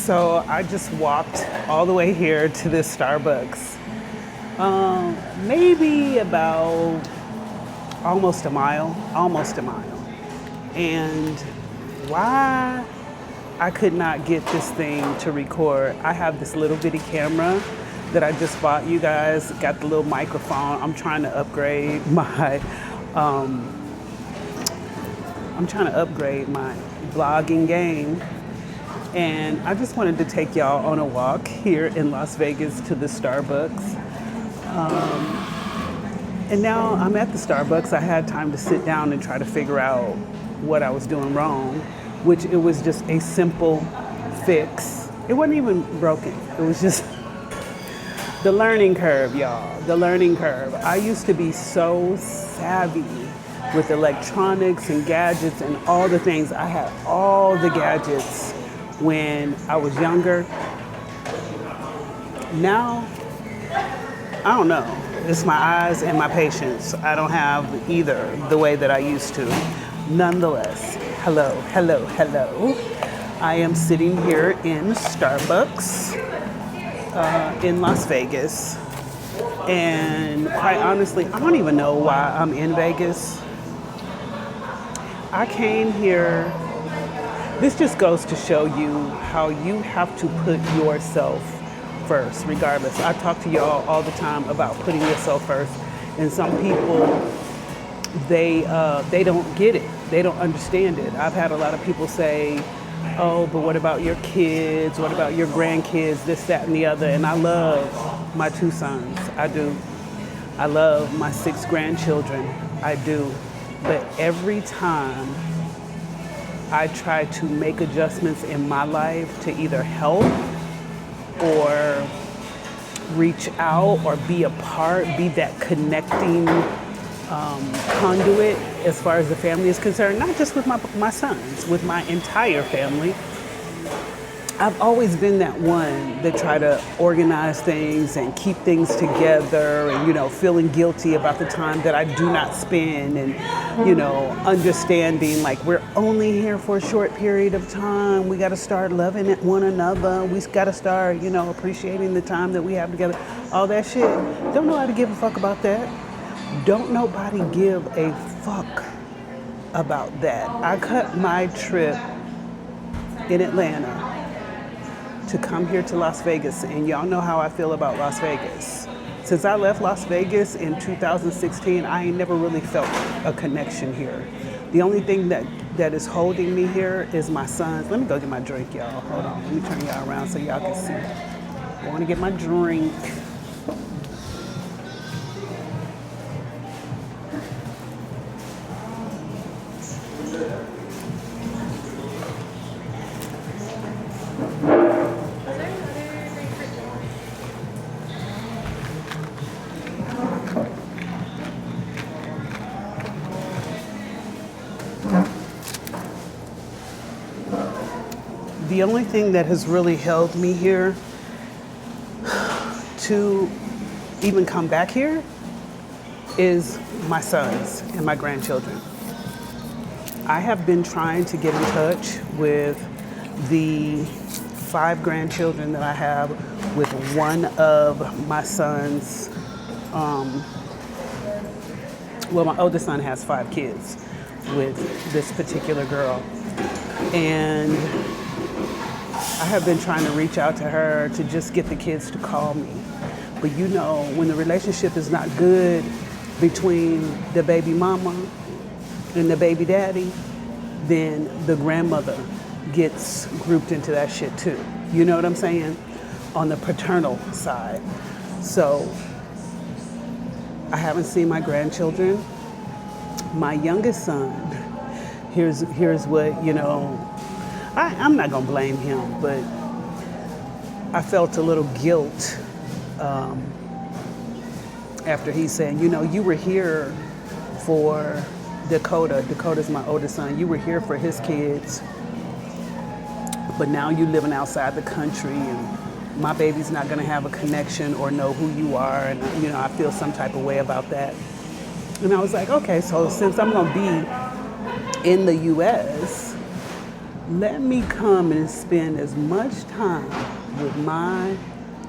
So I just walked all the way here to this Starbucks. Maybe about almost a mile. And why I could not get this thing to record. I have this little bitty camera that I just bought you guys, got the little microphone. I'm trying to upgrade my vlogging game. And I just wanted to take y'all on a walk here in Las Vegas to the Starbucks. And now I'm at the Starbucks. I had time to sit down and try to figure out what I was doing wrong, which it was just a simple fix. It wasn't even broken. It was just the learning curve, y'all. The learning curve. I used to be so savvy with electronics and gadgets and all the things. I had all the gadgets when I was younger. Now, I don't know. It's my eyes and my patience. I don't have either the way that I used to. Nonetheless, hello. I am sitting here in Starbucks in Las Vegas. And quite honestly, I don't even know why I'm in Vegas. I came here. This just goes to show you how you have to put yourself first, regardless. I talk to y'all all the time about putting yourself first, and some people they don't get it. They don't understand it. I've had a lot of people say, "Oh, but what about your kids? What about your grandkids? This, that, and the other." And I love my 2 sons. I do. I love my 6 grandchildren. I do. But every time I try to make adjustments in my life to either help or reach out or be a part, be that connecting conduit as far as the family is concerned, not just with my sons, with my entire family. I've always been that one that try to organize things and keep things together and, feeling guilty about the time that I do not spend and, understanding like we're only here for a short period of time. We got to start loving one another. We got to start, appreciating the time that we have together. All that shit. Don't nobody give a fuck about that. Don't nobody give a fuck about that. I cut my trip in Atlanta to come here to Las Vegas, and y'all know how I feel about Las Vegas. Since I left Las Vegas in 2016, I ain't never really felt a connection here. The only thing that is holding me here is my sons. Let me go get my drink, y'all. Hold on, let me turn y'all around so y'all can see. I want to get my drink. The only thing that has really held me here to even come back here is my sons and my grandchildren. I have been trying to get in touch with the 5 grandchildren that I have with one of my sons. My oldest son has 5 kids with this particular girl. And I have been trying to reach out to her to just get the kids to call me. But when the relationship is not good between the baby mama and the baby daddy, then the grandmother gets grouped into that shit too. You know what I'm saying? On the paternal side. So I haven't seen my grandchildren. My youngest son, here's what, I'm not gonna blame him, but I felt a little guilt after he said, you were here for Dakota. Dakota's my oldest son. You were here for his kids, but now you living outside the country and my baby's not gonna have a connection or know who you are, and I feel some type of way about that. And I was like, okay, so since I'm gonna be in the US, let me come and spend as much time with my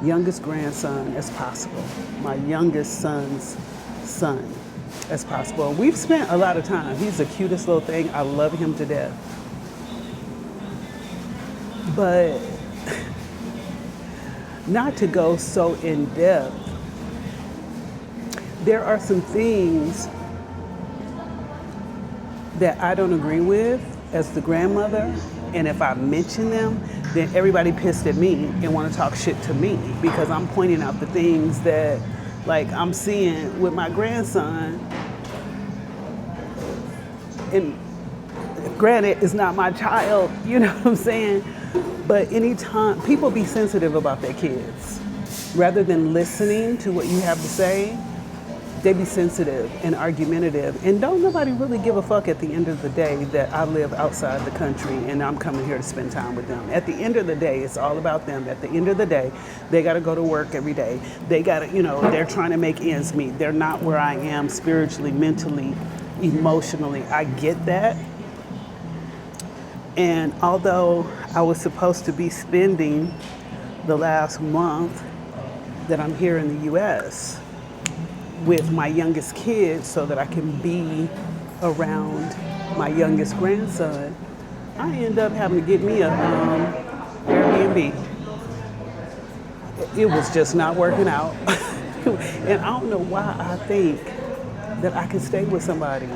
youngest grandson as possible, my youngest son's son as possible. We've spent a lot of time. He's the cutest little thing. I love him to death. But not to go so in depth, there are some things that I don't agree with as the grandmother, and if I mention them, then everybody pissed at me and want to talk shit to me because I'm pointing out the things that like I'm seeing with my grandson. And granted, it's not my child, you know what I'm saying? But anytime people be sensitive about their kids, rather than listening to what you have to say, they be sensitive and argumentative. And don't nobody really give a fuck at the end of the day that I live outside the country and I'm coming here to spend time with them. At the end of the day, it's all about them. At the end of the day, they gotta go to work every day. They gotta, they're trying to make ends meet. They're not where I am spiritually, mentally, emotionally. I get that. And although I was supposed to be spending the last month that I'm here in the US with my youngest kid so that I can be around my youngest grandson, I end up having to get me a Airbnb. It was just not working out. And I don't know why I think that I can stay with somebody.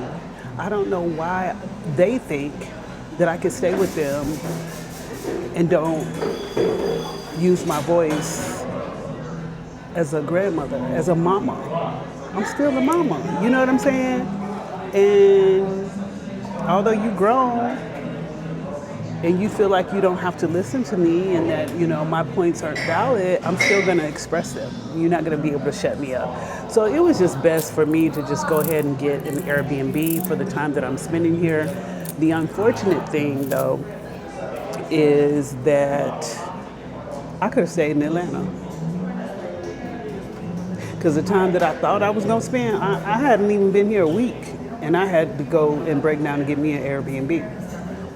I don't know why they think that I can stay with them and don't use my voice as a grandmother, as a mama. I'm still a mama, you know what I'm saying? And although you grown and you feel like you don't have to listen to me and that, my points aren't valid, I'm still gonna express them. You're not gonna be able to shut me up. So it was just best for me to just go ahead and get an Airbnb for the time that I'm spending here. The unfortunate thing though is that I could have stayed in Atlanta. Because the time that I thought I was gonna spend, I hadn't even been here a week, and I had to go and break down and get me an Airbnb,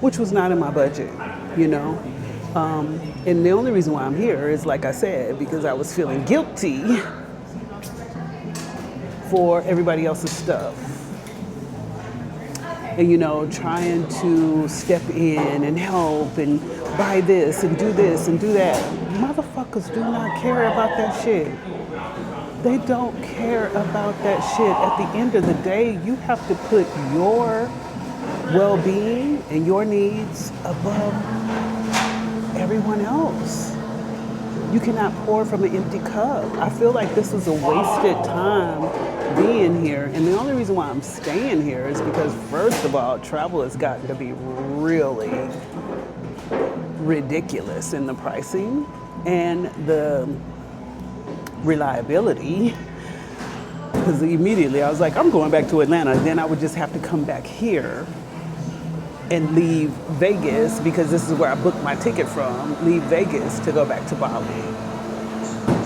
which was not in my budget, And the only reason why I'm here is, like I said, because I was feeling guilty for everybody else's stuff. And trying to step in and help and buy this and do that. Motherfuckers do not care about that shit. They don't care about that shit. At the end of the day, you have to put your well-being and your needs above everyone else. You cannot pour from an empty cup. I feel like this is a wasted time being here. And the only reason why I'm staying here is because, first of all, travel has gotten to be really ridiculous in the pricing and the reliability. Because immediately I was like, I'm going back to Atlanta. Then I would just have to come back here and leave Vegas, because this is where I booked my ticket from, leave Vegas to go back to Bali.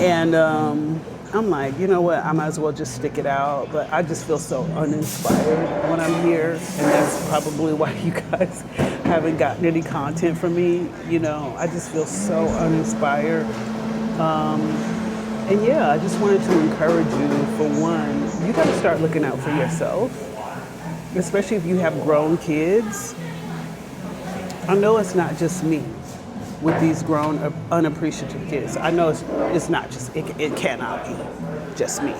And I'm like, you know what, I might as well just stick it out. But I just feel so uninspired when I'm here. And that's probably why you guys haven't gotten any content from me. I just feel so uninspired. And yeah, I just wanted to encourage you, for one, you gotta start looking out for yourself, especially if you have grown kids. I know it's not just me with these grown, unappreciative kids. I know it's not just, it cannot be just me.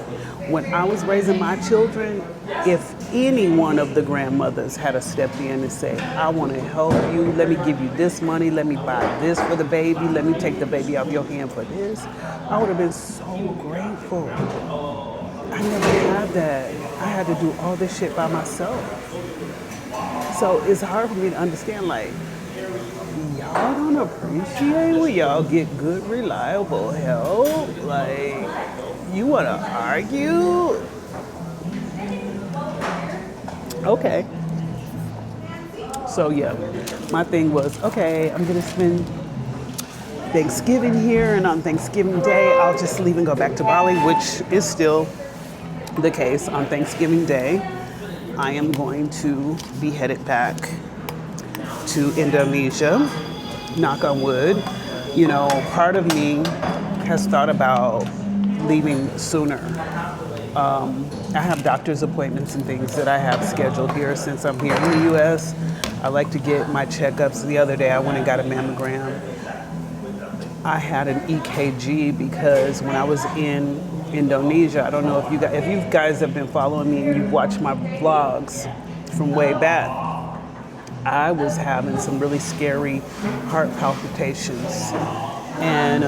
When I was raising my children, if any one of the grandmothers had stepped in and said, I want to help you, let me give you this money, let me buy this for the baby, let me take the baby out of your hand for this, I would have been so grateful. I never had that. I had to do all this shit by myself. So it's hard for me to understand, like, y'all don't appreciate when y'all get good, reliable help. Like, you want to argue? Okay. So yeah, my thing was, okay, I'm gonna spend Thanksgiving here, and on Thanksgiving Day, I'll just leave and go back to Bali, which is still the case. On Thanksgiving Day, I am going to be headed back to Indonesia, knock on wood. You know, part of me has thought about leaving sooner. I have doctor's appointments and things that I have scheduled here since I'm here in the U.S. I like to get my checkups. The other day I went and got a mammogram. I had an EKG because when I was in Indonesia, I don't know if you guys have been following me and you've watched my vlogs from way back, I was having some really scary heart palpitations. And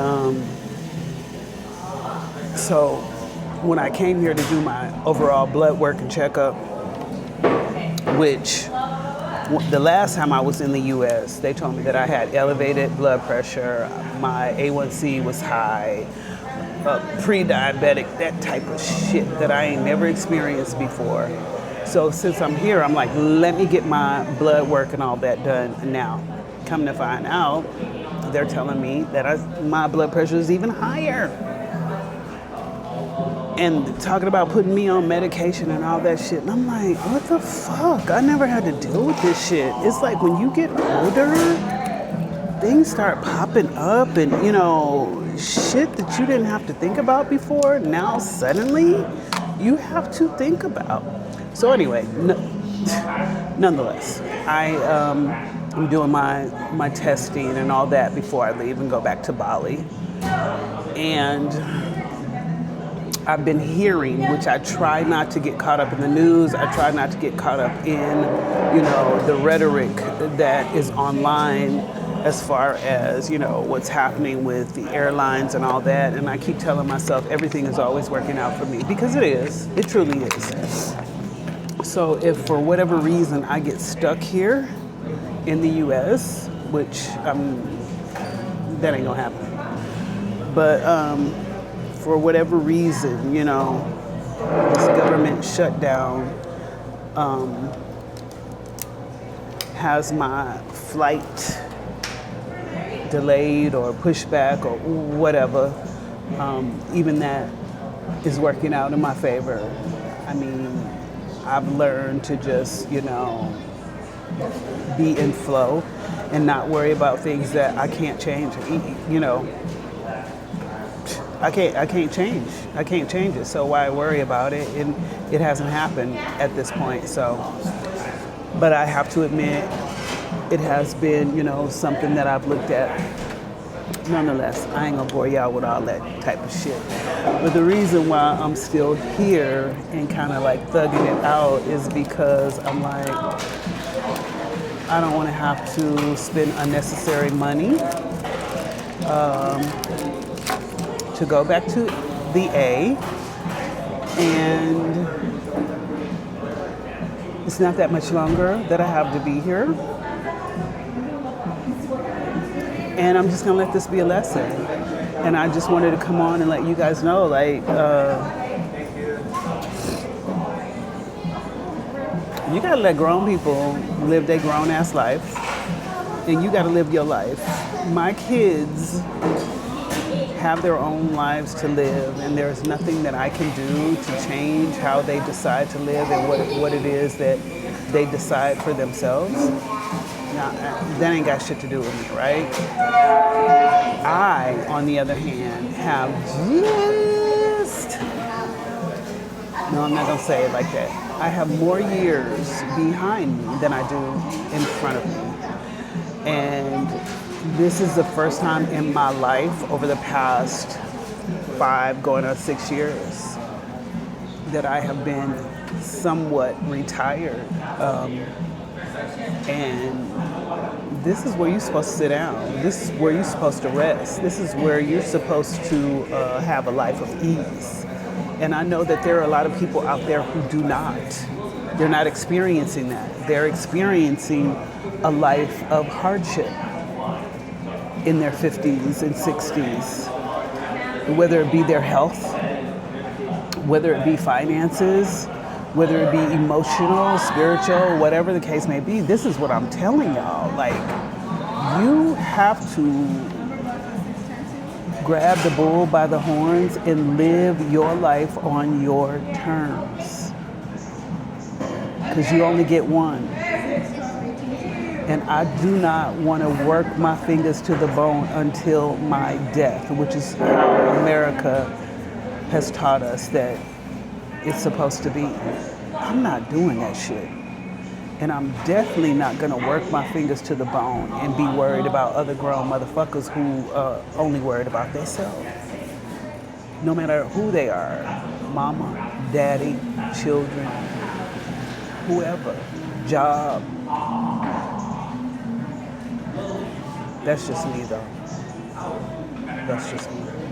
so when I came here to do my overall blood work and checkup, which the last time I was in the U.S., they told me that I had elevated blood pressure, my A1C was high, pre-diabetic, that type of shit that I ain't never experienced before. So since I'm here, I'm like, let me get my blood work and all that done now. Come to find out, they're telling me that my blood pressure is even higher. And talking about putting me on medication and all that shit. And I'm like, what the fuck? I never had to deal with this shit. It's like when you get older, things start popping up and, you know, shit that you didn't have to think about before. Now suddenly you have to think about. So anyway, nonetheless, I'm doing my testing and all that before I leave and go back to Bali. And I've been hearing, which I try not to get caught up in the news. I try not to get caught up in, you know, the rhetoric that is online as far as, you know, what's happening with the airlines and all that. And I keep telling myself everything is always working out for me, because it is. It truly is. So if for whatever reason I get stuck here in the U.S., which that ain't gonna happen. But for whatever reason, you know, this government shutdown has my flight delayed or pushed back or whatever, even that is working out in my favor. I mean, I've learned to just, you know, be in flow and not worry about things that I can't change, you know. I can't change. I can't change it. So why worry about it? And it hasn't happened at this point. So, but I have to admit, it has been, you know, something that I've looked at. Nonetheless, I ain't gonna bore y'all with all that type of shit. But the reason why I'm still here and kind of like thugging it out is because I'm like, I don't want to have to spend unnecessary money to go back to the A, and it's not that much longer that I have to be here. And I'm just gonna let this be a lesson. And I just wanted to come on and let you guys know, like, you gotta let grown people live their grown ass life, and you gotta live your life. My kids have their own lives to live, and there's nothing that I can do to change how they decide to live and what it is that they decide for themselves. Now, that ain't got shit to do with me, right? I, on the other hand, have just, no, I'm not gonna say it like that. I have more years behind me than I do in front of me. And this is the first time in my life over the past 5 going on 6 years that I have been somewhat retired. And this is where you're supposed to sit down. This is where you're supposed to rest. This is where you're supposed to have a life of ease. And I know that there are a lot of people out there who do not. They're not experiencing that. They're experiencing a life of hardship in their 50s and 60s, whether it be their health, whether it be finances, whether it be emotional, spiritual, whatever the case may be. This is what I'm telling y'all. Like, you have to grab the bull by the horns and live your life on your terms, because you only get one. And I do not want to work my fingers to the bone until my death, which is how America has taught us that it's supposed to be. I'm not doing that shit. And I'm definitely not gonna work my fingers to the bone and be worried about other grown motherfuckers who are only worried about themselves. No matter who they are, mama, daddy, children, whoever, job. That's just me though. That's just me.